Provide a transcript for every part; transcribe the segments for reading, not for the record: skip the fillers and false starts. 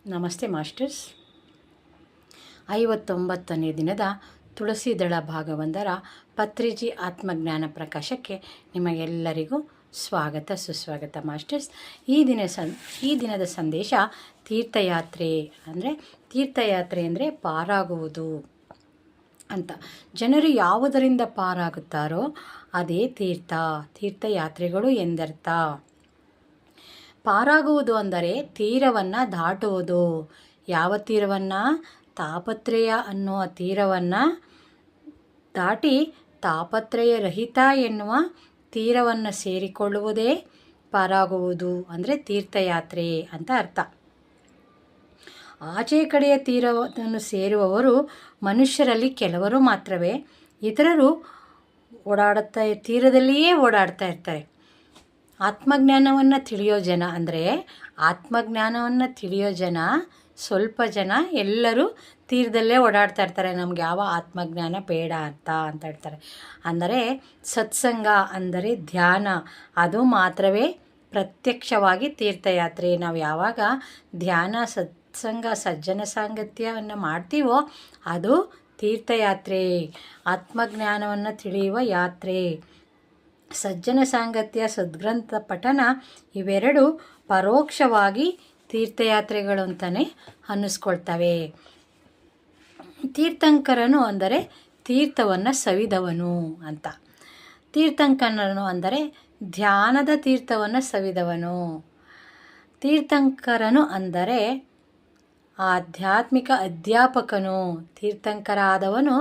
ನಮಸ್ತೆ ಮಾಸ್ಟರ್ಸ್. 59ನೇ ದಿನದ ತುಳಸಿದಳ ಭಾಗ 1ರ ಪತ್ರಿಜಿ ಆತ್ಮಜ್ಞಾನ ಪ್ರಕಾಶಕ್ಕೆ ನಿಮಗೆಲ್ಲರಿಗೂ ಸ್ವಾಗತ ಸುಸ್ವಾಗತ ಮಾಸ್ಟರ್ಸ್. ಈ ದಿನದ ಸಂದೇಶ ತೀರ್ಥಯಾತ್ರೆ ಅಂದರೆ ಪಾರಾಗುವುದು ಅಂತ. ಜನರು ಯಾವುದರಿಂದ ಪಾರಾಗುತ್ತಾರೋ ಅದೇ ತೀರ್ಥಯಾತ್ರೆಗಳು ಎಂದರ್ಥ. ಪಾರಾಗುವುದು ಅಂದರೆ ತೀರವನ್ನು ದಾಟುವುದು. ಯಾವ ತೀರವನ್ನು? ತಾಪತ್ರಯ ಅನ್ನುವ ತೀರವನ್ನು ದಾಟಿ ತಾಪತ್ರಯ ರಹಿತ ಎನ್ನುವ ತೀರವನ್ನು ಸೇರಿಕೊಳ್ಳುವುದೇ ಪಾರಾಗುವುದು ಅಂದರೆ ತೀರ್ಥಯಾತ್ರೆ ಅಂತ ಅರ್ಥ. ಆಚೆ ಕಡೆಯ ತೀರವನ್ನು ಸೇರುವವರು ಮನುಷ್ಯರಲ್ಲಿ ಕೆಲವರು ಮಾತ್ರವೇ. ಇತರರು ತೀರದಲ್ಲಿಯೇ ಓಡಾಡ್ತಾ ಇರ್ತಾರೆ. ಆತ್ಮಜ್ಞಾನವನ್ನು ತಿಳಿಯೋ ಜನ ಸ್ವಲ್ಪ ಜನ, ಎಲ್ಲರೂ ತೀರದಲ್ಲೇ ಓಡಾಡ್ತಾ ಇರ್ತಾರೆ. ನಮ್ಗೆ ಯಾವ ಆತ್ಮಜ್ಞಾನ ಬೇಡ ಅಂತ ಹೇಳ್ತಾರೆ. ಅಂದರೆ ಸತ್ಸಂಗ ಅಂದರೆ ಧ್ಯಾನ, ಅದು ಮಾತ್ರವೇ ಪ್ರತ್ಯಕ್ಷವಾಗಿ ತೀರ್ಥಯಾತ್ರೆ. ನಾವು ಯಾವಾಗ ಧ್ಯಾನ, ಸತ್ಸಂಗ, ಸಜ್ಜನ ಸಾಂಗತ್ಯವನ್ನು ಮಾಡ್ತೀವೋ ಅದು ತೀರ್ಥಯಾತ್ರೆ, ಆತ್ಮಜ್ಞಾನವನ್ನು ತಿಳಿಯುವ ಯಾತ್ರೆ. ಸಜ್ಜನ ಸಾಂಗತ್ಯ, ಸದ್ಗ್ರಂಥ ಪಠನ ಇವೆರಡು ಪರೋಕ್ಷವಾಗಿ ತೀರ್ಥಯಾತ್ರೆಗಳು ಅಂತಲೇ ಅನ್ನಿಸ್ಕೊಳ್ತವೆ. ತೀರ್ಥಂಕರನು ಅಂದರೆ ತೀರ್ಥವನ್ನು ಸವಿದವನು ಅಂತ. ತೀರ್ಥಂಕರನು ಅಂದರೆ ಧ್ಯಾನದ ತೀರ್ಥವನ್ನು ಸವಿದವನು. ತೀರ್ಥಂಕರನು ಅಂದರೆ ಆಧ್ಯಾತ್ಮಿಕ ಅಧ್ಯಾಪಕನು. ತೀರ್ಥಂಕರ ಆದವನು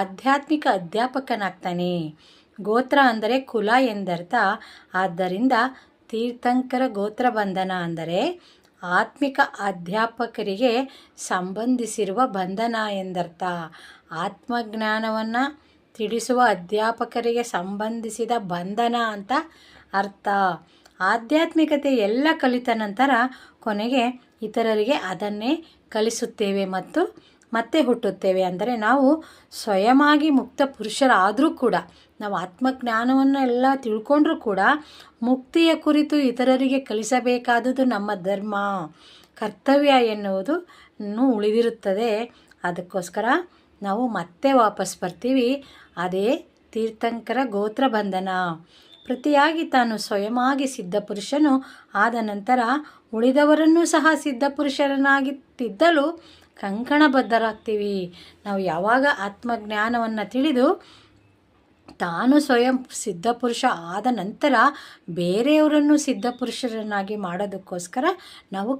ಆಧ್ಯಾತ್ಮಿಕ ಅಧ್ಯಾಪಕನಾಗ್ತಾನೆ. ಗೋತ್ರ ಅಂದರೆ ಕುಲ ಎಂದರ್ಥ. ಆದ್ದರಿಂದ ತೀರ್ಥಂಕರ ಗೋತ್ರ ಬಂಧನ ಅಂದರೆ ಆತ್ಮಿಕ ಅಧ್ಯಾಪಕರಿಗೆ ಸಂಬಂಧಿಸಿರುವ ಬಂಧನ ಎಂದರ್ಥ. ಆತ್ಮಜ್ಞಾನವನ್ನು ತಿಳಿಸುವ ಅಧ್ಯಾಪಕರಿಗೆ ಸಂಬಂಧಿಸಿದ ಬಂಧನ ಅಂತ ಅರ್ಥ. ಆಧ್ಯಾತ್ಮಿಕತೆ ಎಲ್ಲ ಕಲಿತ ನಂತರ ಕೊನೆಗೆ ಇತರರಿಗೆ ಅದನ್ನೇ ಕಲಿಸುತ್ತೇವೆ ಮತ್ತು ಮತ್ತೆ ಹುಟ್ಟುತ್ತೇವೆ. ಅಂದರೆ ನಾವು ಸ್ವಯಮಾಗಿ ಮುಕ್ತ ಪುರುಷರಾದರೂ ಕೂಡ, ನಾವು ಆತ್ಮಜ್ಞಾನವನ್ನು ಎಲ್ಲ ತಿಳ್ಕೊಂಡ್ರೂ ಕೂಡ ಮುಕ್ತಿಯ ಕುರಿತು ಇತರರಿಗೆ ಕಲಿಸಬೇಕಾದುದು ನಮ್ಮ ಧರ್ಮ, ಕರ್ತವ್ಯ ಎನ್ನುವುದು ಉಳಿದಿರುತ್ತದೆ. ಅದಕ್ಕೋಸ್ಕರ ನಾವು ಮತ್ತೆ ವಾಪಸ್ ಬರ್ತೀವಿ. ಅದೇ ತೀರ್ಥಂಕರ ಗೋತ್ರ ಬಂಧನ. ಪ್ರತಿಯಾಗಿ ತಾನು ಸ್ವಯಮಾಗಿ ಸಿದ್ಧಪುರುಷನು ಆದ ನಂತರ ಉಳಿದವರನ್ನೂ ಸಹ ಸಿದ್ಧಪುರುಷರನ್ನಾಗಿ ತಿದ್ದಲು ಕಂಕಣಬದ್ಧರಾಗ್ತೀವಿ. ನಾವು ಯಾವಾಗ ಆತ್ಮಜ್ಞಾನವನ್ನು ತಿಳಿದು ತಾನು ಸ್ವಯಂ ಸಿದ್ಧಪುರುಷ ಆದ ನಂತರ ಬೇರೆಯವರನ್ನು ಸಿದ್ಧಪುರುಷರನ್ನಾಗಿ ಮಾಡೋದಕ್ಕೋಸ್ಕರ ನಾವು